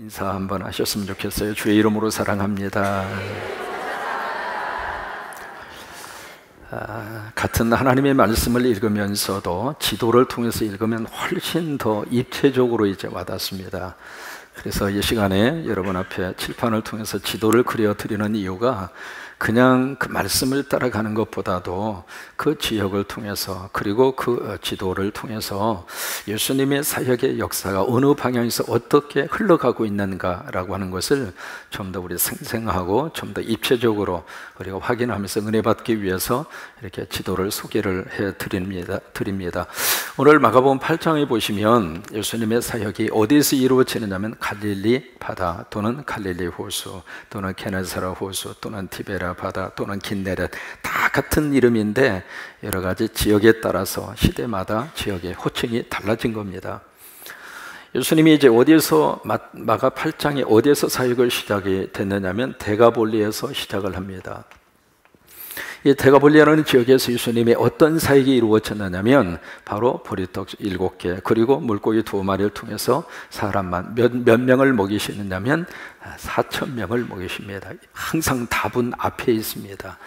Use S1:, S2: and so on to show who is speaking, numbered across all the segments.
S1: 인사 한번 하셨으면 좋겠어요. 주의 이름으로 사랑합니다. 같은 하나님의 말씀을 읽으면서도 지도를 통해서 읽으면 훨씬 더 입체적으로 이제 와닿습니다. 그래서 이 시간에 여러분 앞에 칠판을 통해서 지도를 그려드리는 이유가 그냥 그 말씀을 따라가는 것보다도 그 지역을 통해서, 그리고 그 지도를 통해서 예수님의 사역의 역사가 어느 방향에서 어떻게 흘러가고 있는가라고 하는 것을 좀 더 우리 생생하고 좀 더 입체적으로 우리가 확인하면서 은혜 받기 위해서 이렇게 지도를 소개를 해 드립니다. 오늘 마가복음 8장에 보시면 예수님의 사역이 어디서 이루어지느냐면 갈릴리 바다 또는 갈릴리 호수 또는 게네사라 호수 또는 티베라 바다 또는 긴네렛, 다 같은 이름인데 여러 가지 지역에 따라서 시대마다 지역의 호칭이 달라진 겁니다. 예수님이 이제 어디에서 마가 8장에 어디에서 사역을 시작이 됐느냐면 데가볼리에서 시작을 합니다. 이 데가볼리라는 지역에서 예수님의 어떤 사역이 이루어졌느냐면 바로 보리떡 7개 그리고 물고기 2마리를 통해서 사람만 몇 명을 먹이시느냐면 4,000명을 먹이십니다. 항상 답은 앞에 있습니다.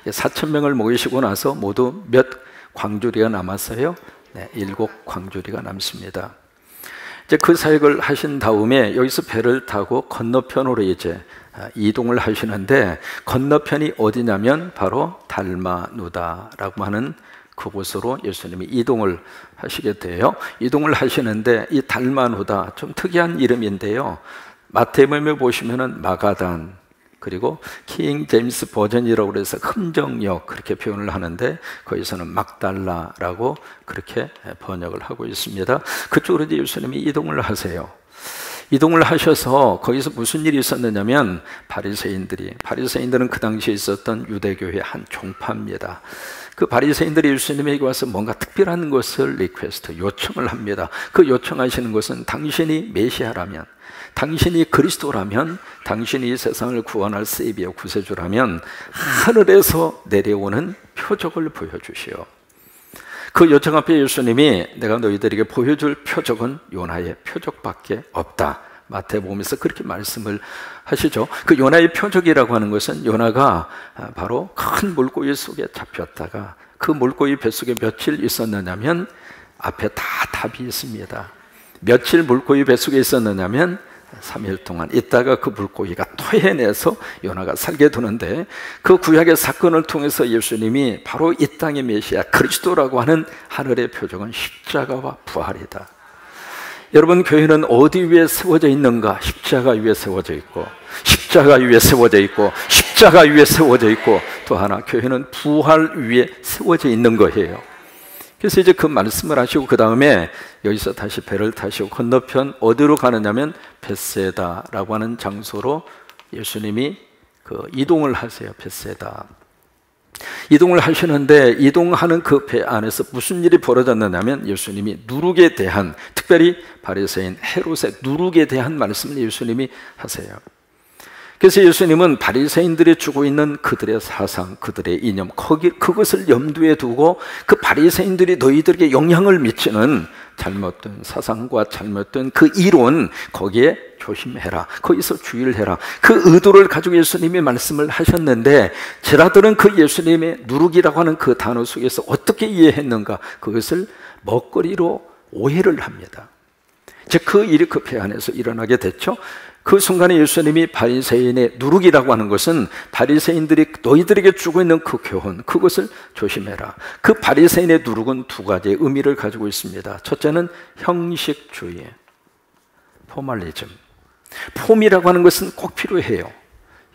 S1: 4,000명을 먹이시고 나서 모두 몇 광주리가 남았어요? 네, 7광주리가 남습니다. 이제 그 사역을 하신 다음에 여기서 배를 타고 건너편으로 이제 이동을 하시는데, 건너편이 어디냐면 바로 달마누다라고 하는 그곳으로 예수님이 이동을 하시게 돼요. 이동을 하시는데 이 달마누다 좀 특이한 이름인데요, 마태복음에 보시면은 마가단, 그리고 킹 제임스 버전이라고 해서 흠정역 그렇게 표현을 하는데 거기서는 막달라라고 그렇게 번역을 하고 있습니다. 그쪽으로 예수님이 이동을 하세요. 이동을 하셔서 거기서 무슨 일이 있었느냐면 바리새인들은 그 당시에 있었던 유대교의 한 종파입니다. 그 바리새인들이 예수님에게 와서 뭔가 특별한 것을 요청을 합니다. 그 요청하시는 것은 당신이 메시아라면, 당신이 그리스도라면, 당신이 이 세상을 구원할 세비어 구세주라면 하늘에서 내려오는 표적을 보여주시오. 그 요청 앞에 예수님이 내가 너희들에게 보여줄 표적은 요나의 표적밖에 없다. 마태복음에서 그렇게 말씀을 하시죠. 그 요나의 표적이라고 하는 것은 요나가 바로 큰 물고기 속에 잡혔다가 그 물고기 뱃속에 며칠 있었느냐면 앞에 다 답이 있습니다. 며칠 물고기 뱃속에 있었느냐면 3일 동안 있다가 그 물고기가 토해내서 요나가 살게 되는데, 그 구약의 사건을 통해서 예수님이 바로 이 땅의 메시아 그리스도라고 하는 하늘의 표적은 십자가와 부활이다. 여러분, 교회는 어디 위에 세워져 있는가? 십자가 위에 세워져 있고, 십자가 위에 세워져 있고, 십자가 위에 세워져 있고, 또 하나 교회는 부활 위에 세워져 있는 거예요. 그래서 이제 그 말씀을 하시고 그 다음에 여기서 다시 배를 타시고 건너편 어디로 가느냐면 벳세다라고 하는 장소로 예수님이 이동을 하세요. 벳세다 이동을 하시는데, 이동하는 그 배 안에서 무슨 일이 벌어졌느냐면 예수님이 누룩에 대한, 특별히 바리새인 헤롯의 누룩에 대한 말씀을 예수님이 하세요. 그래서 예수님은 바리새인들이 주고 있는 그들의 사상, 그들의 이념, 그것을 염두에 두고 그 바리새인들이 너희들에게 영향을 미치는 잘못된 사상과 잘못된 그 이론, 거기에 조심해라, 거기서 주의를 해라, 그 의도를 가지고 예수님이 말씀을 하셨는데, 제자들은 그 예수님의 누룩이라고 하는 그 단어 속에서 어떻게 이해했는가, 그것을 먹거리로 오해를 합니다. 즉 그 일이 그 배 안에서 일어나게 됐죠. 그 순간에 예수님이 바리새인의 누룩이라고 하는 것은 바리새인들이 너희들에게 주고 있는 그 교훈, 그것을 조심해라. 그 바리새인의 누룩은 두 가지의 의미를 가지고 있습니다. 첫째는 형식주의, 포멀리즘. 폼이라고 하는 것은 꼭 필요해요.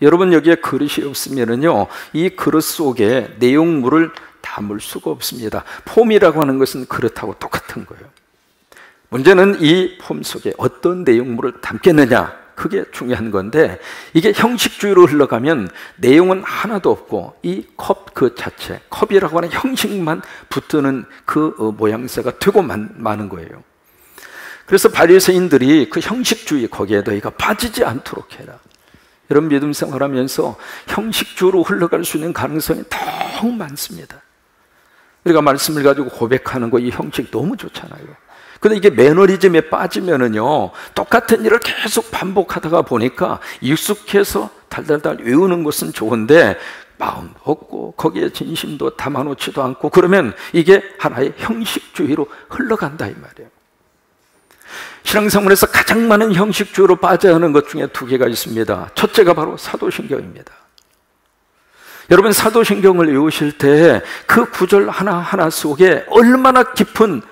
S1: 여러분, 여기에 그릇이 없으면은요, 이 그릇 속에 내용물을 담을 수가 없습니다. 폼이라고 하는 것은 그릇하고 똑같은 거예요. 문제는 이 폼 속에 어떤 내용물을 담겠느냐, 그게 중요한 건데, 이게 형식주의로 흘러가면 내용은 하나도 없고 이 컵 그 자체, 컵이라고 하는 형식만 붙드는 그 모양새가 되고 마는 거예요. 그래서 바리새인들이 그 형식주의, 거기에 너희가 빠지지 않도록 해라. 여러분, 믿음 생활하면서 형식주의로 흘러갈 수 있는 가능성이 너무 많습니다. 우리가 말씀을 가지고 고백하는 거, 이 형식 너무 좋잖아요. 근데 이게 매너리즘에 빠지면은요, 똑같은 일을 계속 반복하다가 보니까 익숙해서 달달달 외우는 것은 좋은데 마음도 없고 거기에 진심도 담아놓지도 않고 그러면 이게 하나의 형식주의로 흘러간다 이 말이에요. 신앙생활에서 가장 많은 형식주의로 빠져야 하는 것 중에 두 개가 있습니다. 첫째가 바로 사도신경입니다. 여러분, 사도신경을 외우실 때 그 구절 하나하나 속에 얼마나 깊은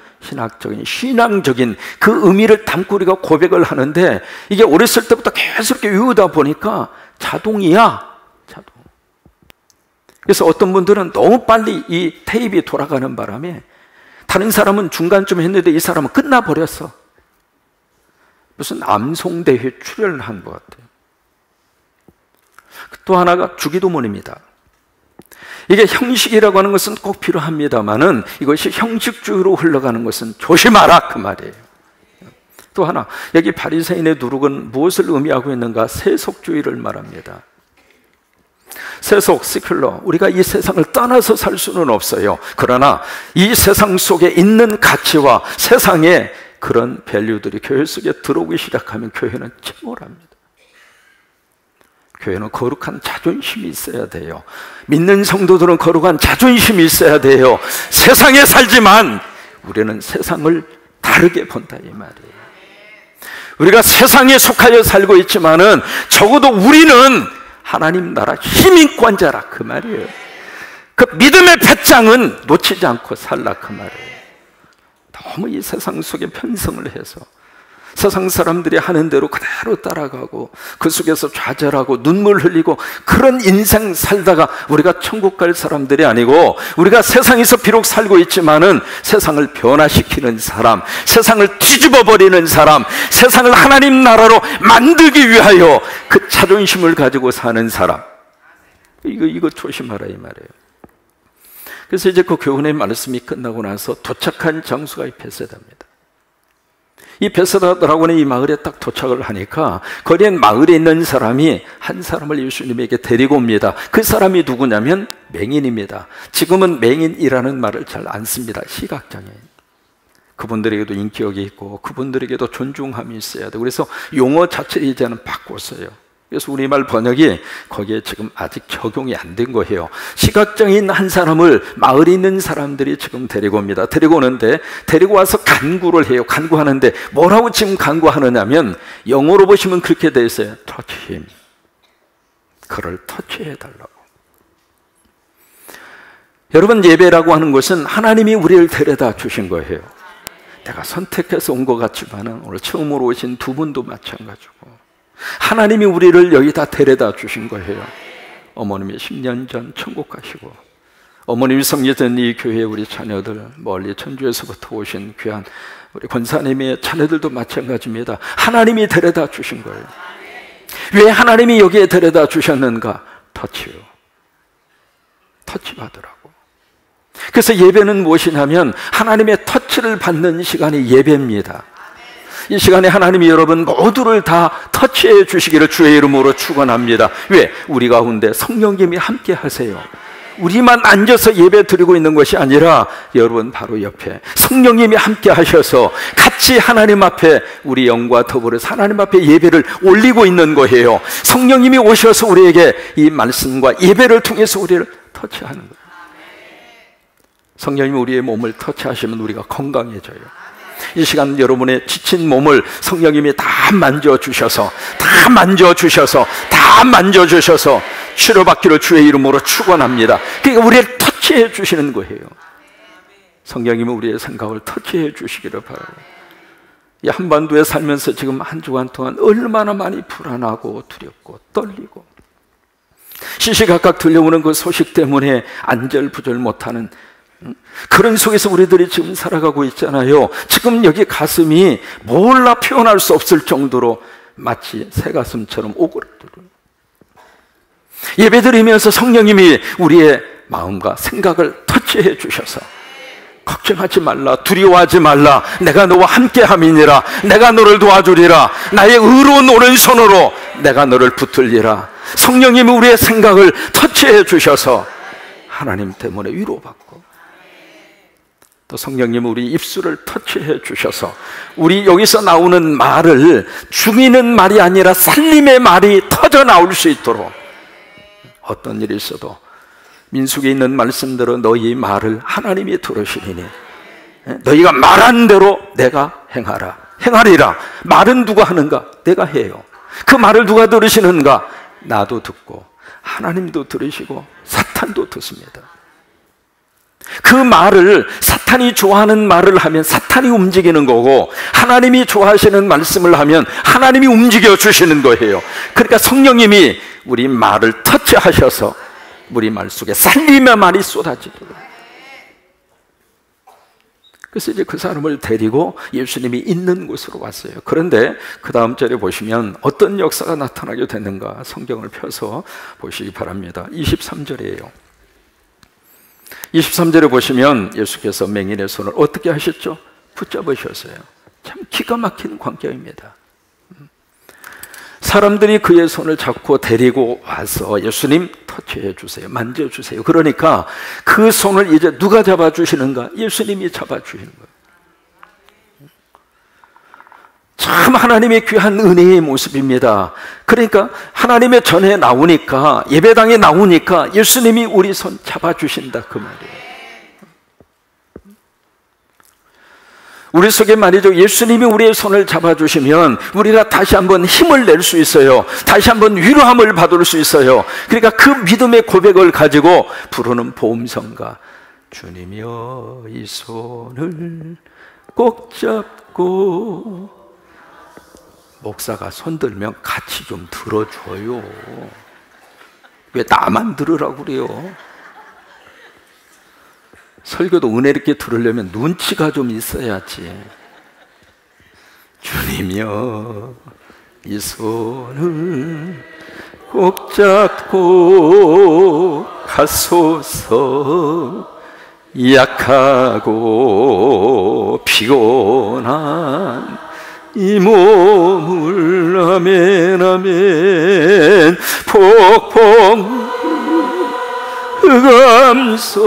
S1: 신앙적인 그 의미를 담고 우리가 고백을 하는데, 이게 어렸을 때부터 계속 이렇게 외우다 보니까 자동이야. 자동. 그래서 어떤 분들은 너무 빨리 이 테이프가 돌아가는 바람에 다른 사람은 중간쯤 했는데 이 사람은 끝나버렸어. 무슨 암송대회 출연을 한 것 같아요. 또 하나가 주기도문입니다. 이게 형식이라고 하는 것은 꼭 필요합니다만은 이것이 형식주의로 흘러가는 것은 조심하라 그 말이에요. 또 하나, 여기 바리새인의 누룩은 무엇을 의미하고 있는가? 세속주의를 말합니다. 세속, 시큘러, 우리가 이 세상을 떠나서 살 수는 없어요. 그러나 이 세상 속에 있는 가치와 세상의 그런 밸류들이 교회 속에 들어오기 시작하면 교회는 침몰합니다. 교회는 거룩한 자존심이 있어야 돼요. 믿는 성도들은 거룩한 자존심이 있어야 돼요. 세상에 살지만 우리는 세상을 다르게 본다 이 말이에요. 우리가 세상에 속하여 살고 있지만은 적어도 우리는 하나님 나라 힘인권자라 그 말이에요. 그 믿음의 배짱은 놓치지 않고 살라 그 말이에요. 너무 이 세상 속에 편성을 해서 세상 사람들이 하는 대로 그대로 따라가고 그 속에서 좌절하고 눈물 흘리고 그런 인생 살다가 우리가 천국 갈 사람들이 아니고, 우리가 세상에서 비록 살고 있지만은 세상을 변화시키는 사람, 세상을 뒤집어 버리는 사람, 세상을 하나님 나라로 만들기 위하여 그 자존심을 가지고 사는 사람, 이거 조심하라 이 말이에요. 그래서 이제 그 교훈의 말씀이 끝나고 나서 도착한 장소가 이 베세다입니다. 이 베세다 드라곤의 이 마을에 딱 도착을 하니까 거기엔 마을에 있는 사람이 한 사람을 예수님에게 데리고 옵니다. 그 사람이 누구냐면 맹인입니다. 지금은 맹인이라는 말을 잘 안 씁니다. 시각장애인. 그분들에게도 인격이 있고 그분들에게도 존중함이 있어야 돼요. 그래서 용어 자체를 이제는 바꿨어요. 그래서 우리말 번역이 거기에 지금 아직 적용이 안 된 거예요. 시각장애인 한 사람을 마을에 있는 사람들이 지금 데리고 옵니다. 데리고 오는데, 데리고 와서 간구를 해요. 간구하는데 뭐라고 지금 간구하느냐면, 영어로 보시면 그렇게 돼 있어요. touch him. 그를 터치해달라고. 여러분, 예배라고 하는 것은 하나님이 우리를 데려다 주신 거예요. 내가 선택해서 온 것 같지만은 오늘 처음으로 오신 두 분도 마찬가지고 하나님이 우리를 여기다 데려다 주신 거예요. 어머님이 10년 전 천국 가시고, 어머님이 섬기던 이 교회 우리 자녀들, 멀리 천주에서부터 오신 귀한 우리 권사님의 자녀들도 마찬가지입니다. 하나님이 데려다 주신 거예요. 왜 하나님이 여기에 데려다 주셨는가? 터치요. 터치 받으라고. 그래서 예배는 무엇이냐면 하나님의 터치를 받는 시간이 예배입니다. 이 시간에 하나님이 여러분 모두를 다 터치해 주시기를 주의 이름으로 축원합니다. 왜? 우리 가운데 성령님이 함께 하세요. 우리만 앉아서 예배 드리고 있는 것이 아니라 여러분 바로 옆에 성령님이 함께 하셔서 같이 하나님 앞에 우리 영과 더불어서 하나님 앞에 예배를 올리고 있는 거예요. 성령님이 오셔서 우리에게 이 말씀과 예배를 통해서 우리를 터치하는 거예요. 성령님이 우리의 몸을 터치하시면 우리가 건강해져요. 이 시간 여러분의 지친 몸을 성령님이 다 만져주셔서 치료받기를 주의 이름으로 축원합니다. 그러니까 우리를 터치해 주시는 거예요. 성령님은 우리의 생각을 터치해 주시기를 바라요. 이 한반도에 살면서 지금 한 주간 동안 얼마나 많이 불안하고 두렵고 떨리고 시시각각 들려오는 그 소식 때문에 안절부절 못하는 그런 속에서 우리들이 지금 살아가고 있잖아요. 지금 여기 가슴이 몰라 표현할 수 없을 정도로 마치 새 가슴처럼 오그라들어요. 예배드리면서 성령님이 우리의 마음과 생각을 터치해 주셔서 걱정하지 말라, 두려워하지 말라, 내가 너와 함께함이니라, 내가 너를 도와주리라, 나의 의로운 오른손으로 내가 너를 붙들리라. 성령님이 우리의 생각을 터치해 주셔서 하나님 때문에 위로받고 또 성령님 우리 입술을 터치해 주셔서 우리 여기서 나오는 말을 죽이는 말이 아니라 살림의 말이 터져 나올 수 있도록, 어떤 일이 있어도 민수기에 있는 말씀대로 너희 말을 하나님이 들으시리니 너희가 말한 대로 내가 행하리라. 말은 누가 하는가? 내가 해요. 그 말을 누가 들으시는가? 나도 듣고 하나님도 들으시고 사탄도 듣습니다. 그 말을, 사탄이 좋아하는 말을 하면 사탄이 움직이는 거고, 하나님이 좋아하시는 말씀을 하면 하나님이 움직여 주시는 거예요. 그러니까 성령님이 우리 말을 터치하셔서 우리 말 속에 살림의 말이 쏟아지도록. 그래서 이제 그 사람을 데리고 예수님이 있는 곳으로 왔어요. 그런데 그 다음 절에 보시면 어떤 역사가 나타나게 됐는가, 성경을 펴서 보시기 바랍니다. 23절이에요. 23절에 보시면 예수께서 맹인의 손을 어떻게 하셨죠? 붙잡으셨어요. 참 기가 막힌 광경입니다. 사람들이 그의 손을 잡고 데리고 와서 예수님 터치해 주세요, 만져주세요. 그러니까 그 손을 이제 누가 잡아주시는가? 예수님이 잡아주시는 거예요. 참 하나님의 귀한 은혜의 모습입니다. 그러니까 하나님의 전에 나오니까, 예배당에 나오니까 예수님이 우리 손 잡아주신다, 그 말이에요. 우리 속에 말이죠, 예수님이 우리의 손을 잡아주시면 우리가 다시 한번 힘을 낼 수 있어요. 다시 한번 위로함을 받을 수 있어요. 그러니까 그 믿음의 고백을 가지고 부르는 보험성가, 주님이여 이 손을 꼭 잡고. 목사가 손 들면 같이 좀 들어줘요. 왜 나만 들으라고 그래요? 설교도 은혜 있게 들으려면 눈치가 좀 있어야지. 주님이여 이 손을 꼭 잡고 가소서. 약하고 피곤한 이 몸을 아멘 아멘 폭풍 흑암속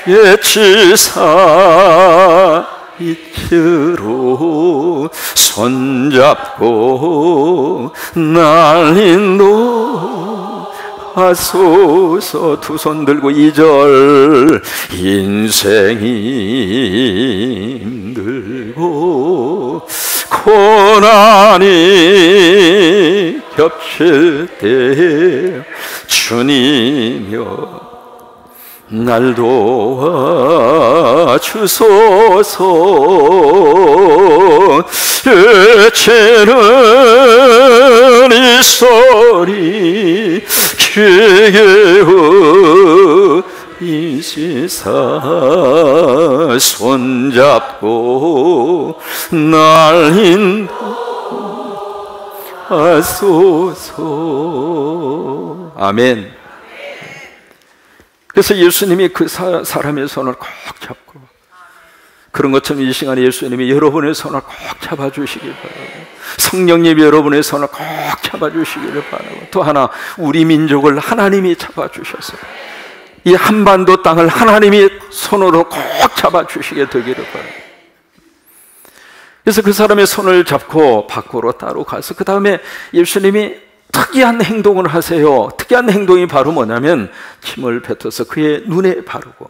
S1: 빛이사 빛으로 손잡고 날 인도하소서. 두 손 들고 2절 인생이 힘들고 고난이 겹칠 때 주님여 날 도와주소서. 외치는 이 소리 귀에 인시사 손잡고 날 인도하소서. 아멘. 그래서 예수님이 그 사람의 손을 꼭 잡고, 그런 것처럼 이 시간에 예수님이 여러분의 손을 꼭 잡아주시길 바라고, 성령님이 여러분의 손을 꼭 잡아주시기를 바라고, 또 하나 우리 민족을 하나님이 잡아주셔서 이 한반도 땅을 하나님이 손으로 꼭 잡아주시게 되기를 바라고. 그래서 그 사람의 손을 잡고 밖으로 따로 가서 그 다음에 예수님이 특이한 행동을 하세요. 특이한 행동이 바로 뭐냐면 침을 뱉어서 그의 눈에 바르고.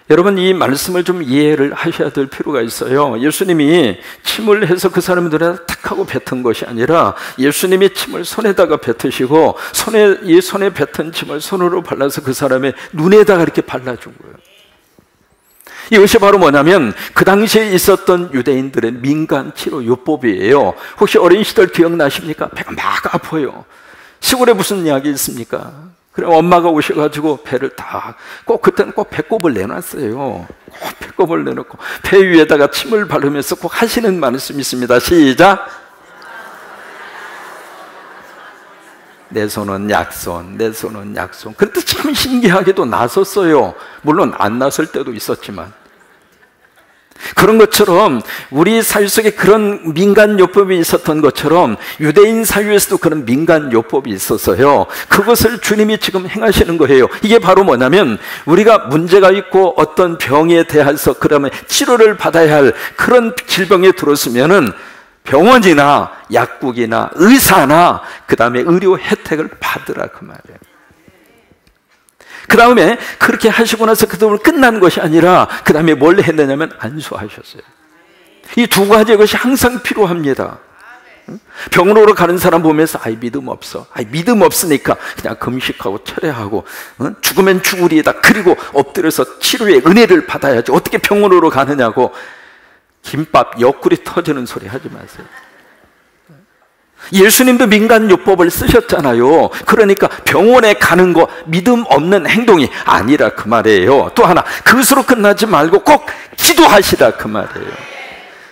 S1: 여러분, 이 말씀을 좀 이해를 하셔야 될 필요가 있어요. 예수님이 침을 해서 그 사람의 눈에 탁 하고 뱉은 것이 아니라 예수님이 침을 손에다가 뱉으시고 이 손에 뱉은 침을 손으로 발라서 그 사람의 눈에다가 이렇게 발라준 거예요. 이것이 바로 뭐냐면 그 당시에 있었던 유대인들의 민간치료 요법이에요. 혹시 어린 시절 기억나십니까? 배가 막 아파요. 시골에 무슨 약이 있습니까? 그래 엄마가 오셔가지고 배를 꼭 그때는 꼭 배꼽을 내놨어요. 꼭 배꼽을 내놓고 배 위에다가 침을 바르면서 꼭 하시는 말씀이 있습니다. 시작. 내 손은 약손, 내 손은 약손. 그런데 참 신기하게도 나섰어요. 물론 안 났을 때도 있었지만. 그런 것처럼 우리 사회 속에 그런 민간요법이 있었던 것처럼 유대인 사회에서도 그런 민간요법이 있어서요, 그것을 주님이 지금 행하시는 거예요. 이게 바로 뭐냐면 우리가 문제가 있고 어떤 병에 대해서 그러면 치료를 받아야 할 그런 질병에 들었으면은 병원이나 약국이나 의사나 그 다음에 의료 혜택을 받으라 그 말이에요. 그 다음에 그렇게 하시고 나서 그 다음에 끝난 것이 아니라 그 다음에 뭘 했느냐면 안수하셨어요. 이 두 가지 것이 항상 필요합니다. 병원으로 가는 사람 보면서 아이 믿음 없어, 아이 믿음 없으니까 그냥 금식하고 철회하고 죽으면 죽으리이다, 그리고 엎드려서 치료의 은혜를 받아야지, 어떻게 병원으로 가느냐고 김밥 옆구리 터지는 소리 하지 마세요. 예수님도 민간요법을 쓰셨잖아요. 그러니까 병원에 가는 거 믿음 없는 행동이 아니라 그 말이에요. 또 하나, 그것으로 끝나지 말고 꼭 기도하시라 그 말이에요.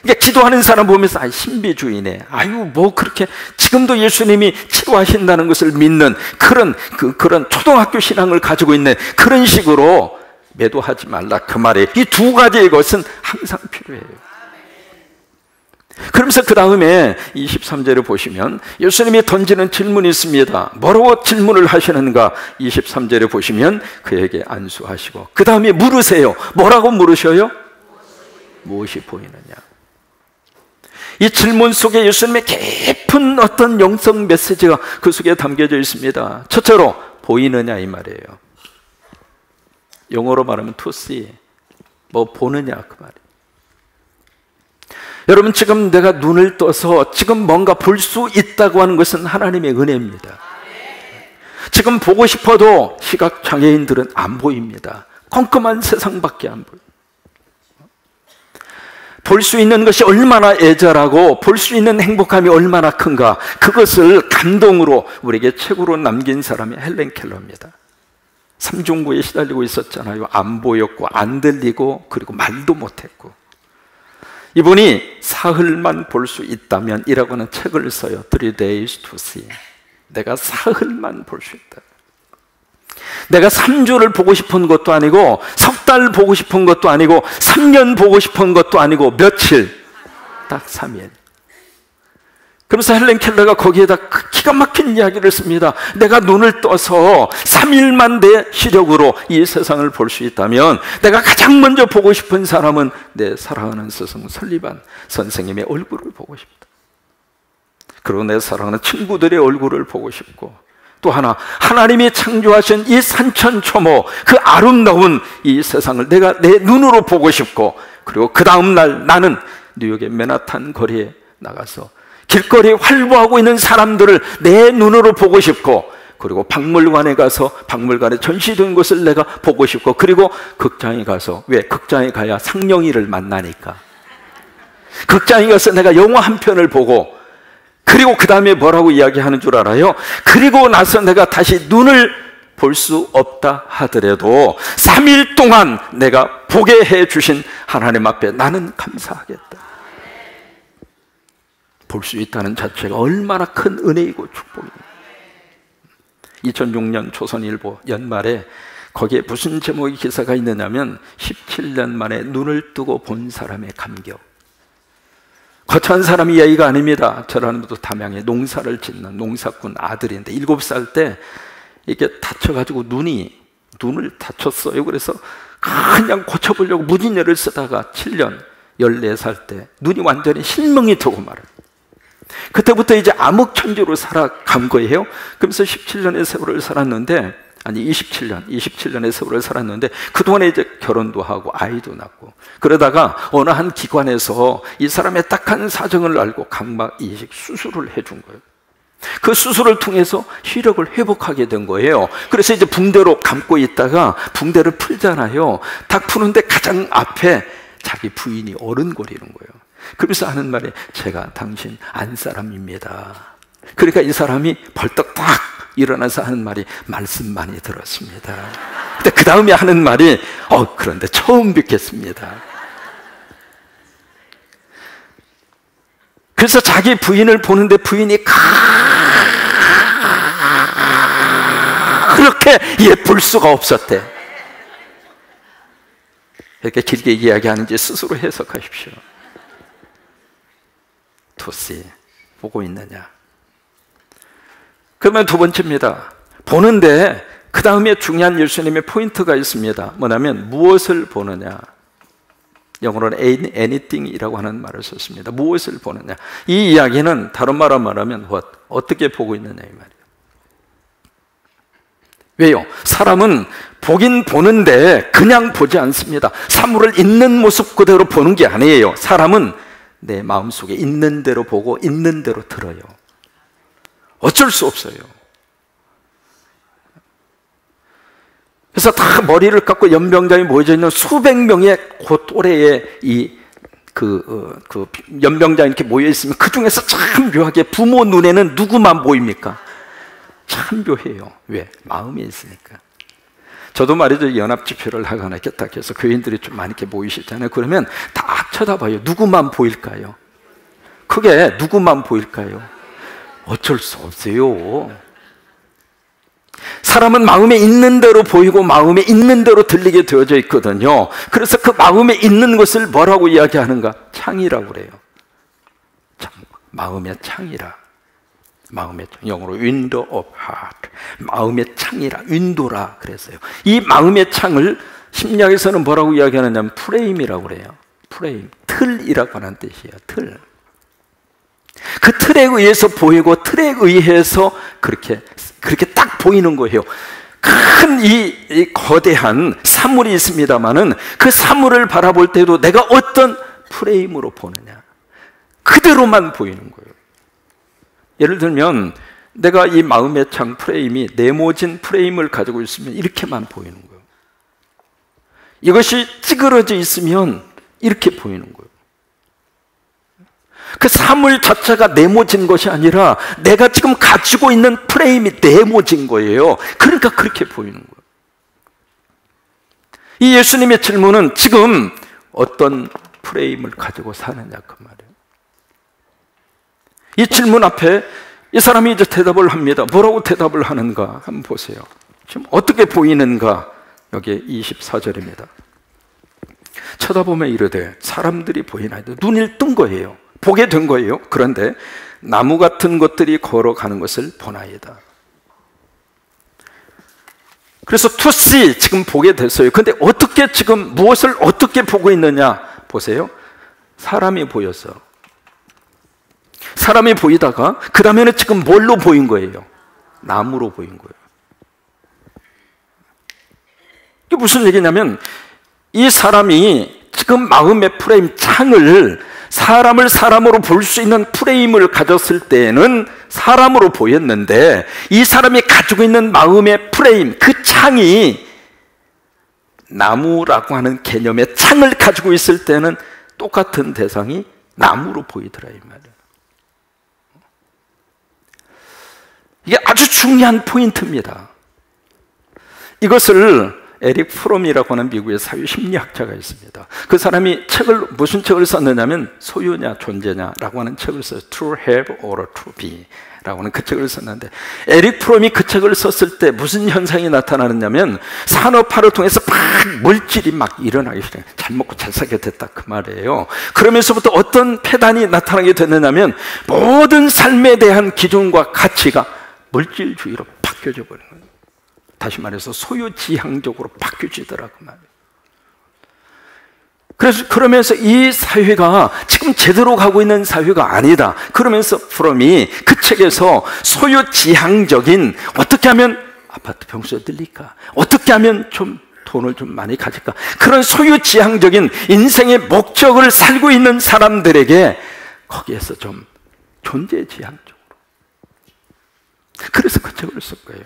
S1: 그러니까 기도하는 사람 보면서 아, 신비주의네, 아유 뭐 그렇게 지금도 예수님이 치료하신다는 것을 믿는 그런 초등학교 신앙을 가지고 있는 그런 식으로 매도하지 말라 그 말이에요. 이 두 가지의 것은 항상 필요해요. 그러면서 그 다음에 23절을 보시면 예수님이 던지는 질문이 있습니다. 뭐라고 질문을 하시는가? 23절에 보시면 그에게 안수하시고 그 다음에 물으세요. 뭐라고 물으셔요? 무엇이 보이느냐? 이 질문 속에 예수님의 깊은 어떤 영성 메시지가 그 속에 담겨져 있습니다. 첫째로 보이느냐 이 말이에요. 영어로 말하면 to see, 뭐 보느냐 그 말이에요. 여러분, 지금 내가 눈을 떠서 지금 뭔가 볼 수 있다고 하는 것은 하나님의 은혜입니다. 지금 보고 싶어도 시각장애인들은 안 보입니다. 컴컴한 세상밖에 안 보여요. 볼 수 있는 것이 얼마나 애절하고 볼 수 있는 행복함이 얼마나 큰가, 그것을 감동으로 우리에게 책으로 남긴 사람이 헬렌 켈러입니다. 삼중구에 시달리고 있었잖아요. 안 보였고 안 들리고 그리고 말도 못했고, 이분이 사흘만 볼 수 있다면 이라고 하는 책을 써요. 3 days to see. 내가 사흘만 볼 수 있다. 내가 3주를 보고 싶은 것도 아니고 석 달 보고 싶은 것도 아니고 3년 보고 싶은 것도 아니고 며칠? 딱 3일. 그러면서 헬렌 켈러가 거기에다 기가 막힌 이야기를 씁니다. 내가 눈을 떠서 3일만 내 시력으로 이 세상을 볼 수 있다면 내가 가장 먼저 보고 싶은 사람은 내 사랑하는 스승 설리반 선생님의 얼굴을 보고 싶다. 그리고 내 사랑하는 친구들의 얼굴을 보고 싶고, 또 하나, 하나님이 창조하신 이 산천초모 그 아름다운 이 세상을 내가 내 눈으로 보고 싶고, 그리고 그 다음날 나는 뉴욕의 맨하탄 거리에 나가서 길거리에 활보하고 있는 사람들을 내 눈으로 보고 싶고, 그리고 박물관에 가서 박물관에 전시된 것을 내가 보고 싶고, 그리고 극장에 가서, 왜? 극장에 가야 상영이를 만나니까 극장에 가서 내가 영화 한 편을 보고, 그리고 그 다음에 뭐라고 이야기하는 줄 알아요? 그리고 나서 내가 다시 눈을 볼 수 없다 하더라도 3일 동안 내가 보게 해주신 하나님 앞에 나는 감사하겠다. 볼 수 있다는 자체가 얼마나 큰 은혜이고 축복입니다. 2006년 조선일보 연말에 거기에 무슨 제목의 기사가 있느냐면 17년 만에 눈을 뜨고 본 사람의 감격. 거창한 사람 이야기가 아닙니다. 저라는 분도 담양에 농사를 짓는 농사꾼 아들인데 7살 때 이게 다쳐가지고 눈을 다쳤어요. 그래서 그냥 고쳐보려고 무진열을 쓰다가 7년 14살 때 눈이 완전히 실명이 되고 말아요. 그때부터 이제 암흑천지로 살아간 거예요. 그러면서 17년의 세월을 살았는데, 아니 27년의 세월을 살았는데, 그동안에 이제 결혼도 하고 아이도 낳고, 그러다가 어느 한 기관에서 이 사람의 딱한 사정을 알고 각막 이식 수술을 해준 거예요. 그 수술을 통해서 시력을 회복하게 된 거예요. 그래서 이제 붕대로 감고 있다가 붕대를 풀잖아요. 딱 푸는데 가장 앞에 자기 부인이 어른거리는 거예요. 그러면서 하는 말이, 제가 당신 안사람입니다. 그러니까 이 사람이 벌떡 딱 일어나서 하는 말이, 말씀 많이 들었습니다. 근데 그 다음에 하는 말이, 그런데 처음 뵙겠습니다. 그래서 자기 부인을 보는데 부인이 그렇게 예쁠 수가 없었대. 이렇게 길게 이야기하는지 스스로 해석하십시오. To see, 보고 있느냐. 그러면 두 번째입니다. 보는데 그 다음에 중요한 예수님의 포인트가 있습니다. 뭐냐면 무엇을 보느냐. 영어로는 anything이라고 하는 말을 썼습니다. 무엇을 보느냐. 이 이야기는 다른 말로 말하면 what? 어떻게 보고 있느냐 이 말이에요. 왜요? 사람은 보긴 보는데 그냥 보지 않습니다. 사물을 있는 모습 그대로 보는 게 아니에요. 사람은 내 마음속에 있는 대로 보고 있는 대로 들어요. 어쩔 수 없어요. 그래서 다 머리를 깎고 연병장이 모여져 있는 수백 명의 그 또래의 연병장이 이렇게 모여 있으면 그 중에서 참 묘하게 부모 눈에는 누구만 보입니까? 참 묘해요. 왜? 마음이 있으니까. 저도 말이죠, 연합집회를 하거나 이렇게 딱 해서 교인들이 좀 많이 이렇게 모이시잖아요. 그러면 딱 쳐다봐요. 누구만 보일까요? 그게 누구만 보일까요? 어쩔 수 없어요. 사람은 마음에 있는 대로 보이고 마음에 있는 대로 들리게 되어져 있거든요. 그래서 그 마음에 있는 것을 뭐라고 이야기하는가? 창이라고 그래요. 창, 마음의 창이라. 마음의 창, 영어로 window of heart. 마음의 창이라, 윈도라 그랬어요. 이 마음의 창을 심리학에서는 뭐라고 이야기하느냐면 프레임이라고 그래요. 프레임, 틀이라고 하는 뜻이에요. 틀. 그 틀에 의해서 보이고 틀에 의해서 그렇게 딱 보이는 거예요. 큰 이 거대한 사물이 있습니다만은 그 사물을 바라볼 때도 내가 어떤 프레임으로 보느냐, 그대로만 보이는 거예요. 예를 들면 내가 이 마음의 창 프레임이 네모진 프레임을 가지고 있으면 이렇게만 보이는 거예요. 이것이 찌그러져 있으면 이렇게 보이는 거예요. 그 사물 자체가 네모진 것이 아니라 내가 지금 가지고 있는 프레임이 네모진 거예요. 그러니까 그렇게 보이는 거예요. 이 예수님의 질문은 지금 어떤 프레임을 가지고 사느냐 그 말이에요. 이 질문 앞에 이 사람이 이제 대답을 합니다. 뭐라고 대답을 하는가 한번 보세요. 지금 어떻게 보이는가. 여기 24절입니다. 쳐다보면 이르되 사람들이 보이나이다. 눈을 뜬 거예요. 보게 된 거예요. 그런데 나무 같은 것들이 걸어가는 것을 보나이다. 그래서 to see 지금 보게 됐어요. 근데 어떻게 지금 무엇을 어떻게 보고 있느냐 보세요. 사람이 보였어. 사람이 보이다가 그 다음에는 지금 뭘로 보인 거예요? 나무로 보인 거예요. 이게 무슨 얘기냐면 이 사람이 지금 마음의 프레임 창을 사람을 사람으로 볼 수 있는 프레임을 가졌을 때에는 사람으로 보였는데 이 사람이 가지고 있는 마음의 프레임, 그 창이 나무라고 하는 개념의 창을 가지고 있을 때는 똑같은 대상이 나무로 보이더라 이 말이에요. 이게 아주 중요한 포인트입니다. 이것을 에릭 프롬이라고 하는 미국의 사회심리학자가 있습니다. 그 사람이 무슨 책을 썼느냐면 소유냐 존재냐라고 하는 책을 써요. To have or to be 라고 하는 그 책을 썼는데 에릭 프롬이 그 책을 썼을 때 무슨 현상이 나타나느냐면 산업화를 통해서 막 물질이 막 일어나기 시작해요. 잘 먹고 잘 살게 됐다 그 말이에요. 그러면서부터 어떤 폐단이 나타나게 됐느냐면 모든 삶에 대한 기준과 가치가 물질주의로 바뀌어져 버린 거예요. 다시 말해서 소유지향적으로 바뀌어지더라고 말이에요. 그러면서 이 사회가 지금 제대로 가고 있는 사회가 아니다. 그러면서 프롬이 그 책에서 소유지향적인 어떻게 하면 아파트 평수가 늘릴까? 어떻게 하면 좀 돈을 좀 많이 가질까? 그런 소유지향적인 인생의 목적을 살고 있는 사람들에게 거기에서 좀 존재지향적으로. 그래서 그 책을 쓸 거예요.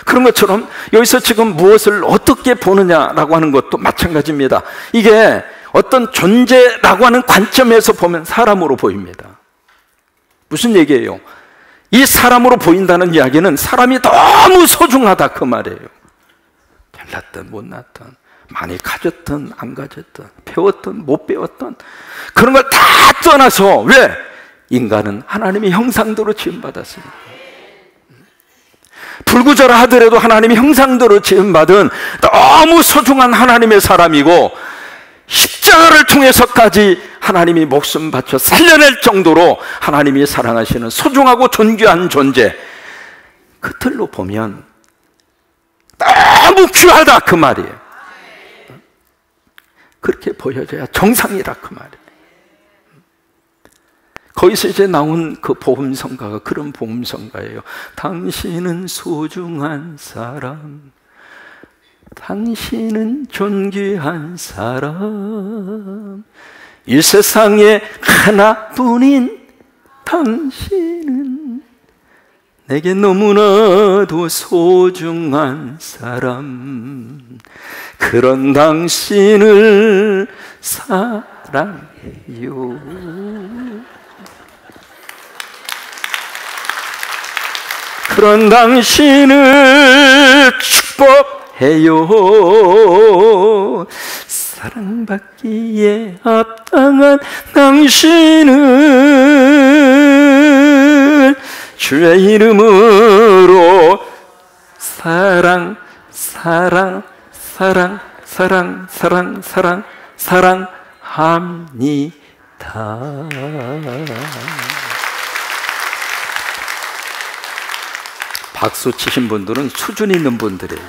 S1: 그런 것처럼 여기서 지금 무엇을 어떻게 보느냐라고 하는 것도 마찬가지입니다. 이게 어떤 존재라고 하는 관점에서 보면 사람으로 보입니다. 무슨 얘기예요? 이 사람으로 보인다는 이야기는 사람이 너무 소중하다 그 말이에요. 잘났든 못났든 많이 가졌든 안 가졌든 배웠든 못 배웠든 그런 걸 다 떠나서 왜? 인간은 하나님의 형상대로 지음받았으니까 불구절하더라도 하나님의 형상대로 지음받은 너무 소중한 하나님의 사람이고, 십자가를 통해서까지 하나님이 목숨 바쳐 살려낼 정도로 하나님이 사랑하시는 소중하고 존귀한 존재, 그 틀로 보면 너무 귀하다 그 말이에요. 그렇게 보여져야 정상이라 그 말이에요. 거기서 이제 나온 그 복음성가가 그런 복음성가예요. 당신은 소중한 사람, 당신은 존귀한 사람, 이 세상에 하나뿐인 당신은 내게 너무나도 소중한 사람, 그런 당신을 사랑해요. 그런 당신을 축복해요. 사랑받기에 합당한 당신을 주의 이름으로 사랑, 사랑, 사랑, 사랑, 사랑, 사랑, 사랑합니다. 박수 치신 분들은 수준 있는 분들이에요.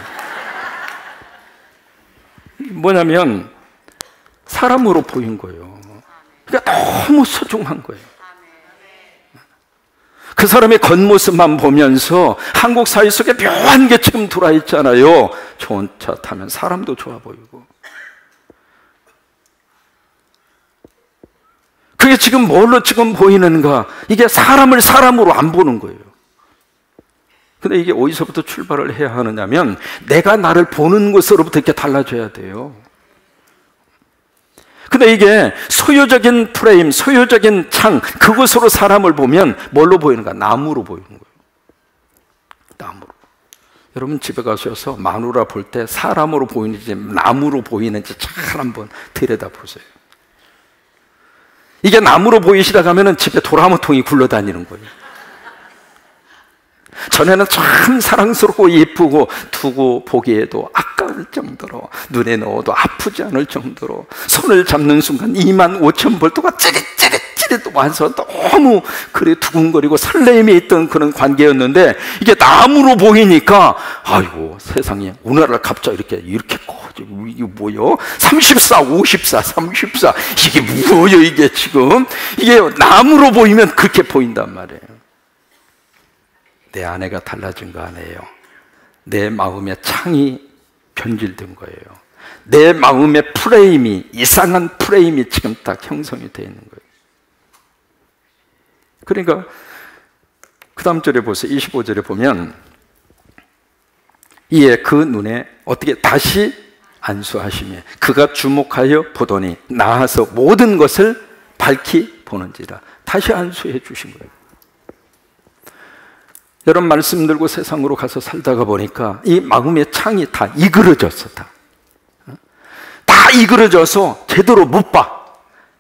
S1: 뭐냐면 사람으로 보인 거예요. 그러니까 너무 소중한 거예요. 그 사람의 겉모습만 보면서 한국 사회 속에 묘한 게 지금 들어와 있잖아요. 좋은 차 타면 사람도 좋아 보이고. 그게 지금 뭘로 지금 보이는가? 이게 사람을 사람으로 안 보는 거예요. 근데 이게 어디서부터 출발을 해야 하느냐면 내가 나를 보는 것으로부터 이렇게 달라져야 돼요. 근데 이게 소유적인 프레임, 소유적인 창, 그것으로 사람을 보면 뭘로 보이는가? 나무로 보이는 거예요. 나무로. 여러분 집에 가셔서 마누라 볼 때 사람으로 보이는지 나무로 보이는지 잘 한번 들여다보세요. 이게 나무로 보이시다 가면은 집에 도라무통이 굴러다니는 거예요. 전에는 참 사랑스럽고 예쁘고 두고 보기에도 아까울 정도로, 눈에 넣어도 아프지 않을 정도로, 손을 잡는 순간 25,000볼트가 찌릿찌릿 와서 너무 그래 두근거리고 설레임이 있던 그런 관계였는데, 이게 나무로 보이니까 아이고 세상에 오늘날 갑자기 이렇게 커져. 이게 뭐요? 34, 54, 34 이게 뭐요? 이게 지금 이게 나무로 보이면 그렇게 보인단 말이에요. 내 아내가 달라진 거 아니에요. 내 마음의 창이 변질된 거예요. 내 마음의 프레임이, 이상한 프레임이 지금 딱 형성이 되어 있는 거예요. 그러니까 그 다음 절에 보세요. 25절에 보면 이에 그 눈에 어떻게 다시 안수하시며 그가 주목하여 보더니 나아서 모든 것을 밝히 보는지라. 다시 안수해 주신 거예요. 여러분 말씀 들고 세상으로 가서 살다가 보니까 이 마음의 창이 다 이그러졌어. 다 이그러져서 제대로 못 봐.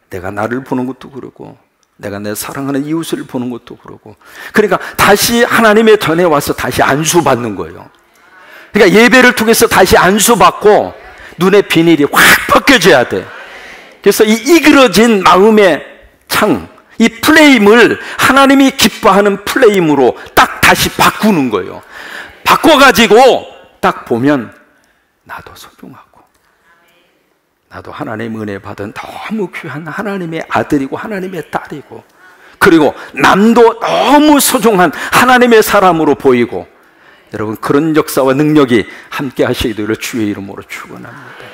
S1: 내가 나를 보는 것도 그러고 내가 내 사랑하는 이웃을 보는 것도 그러고. 그러니까 다시 하나님의 전에 와서 다시 안수받는 거예요. 그러니까 예배를 통해서 다시 안수받고 눈의 비닐이 확 벗겨져야 돼. 그래서 이 이그러진 마음의 창, 이 플레임을 하나님이 기뻐하는 플레임으로 딱 다시 바꾸는 거예요. 바꿔가지고 딱 보면 나도 소중하고 나도 하나님의 은혜 받은 너무 귀한 하나님의 아들이고 하나님의 딸이고, 그리고 남도 너무 소중한 하나님의 사람으로 보이고. 여러분 그런 역사와 능력이 함께 하시기를 주의 이름으로 축원합니다.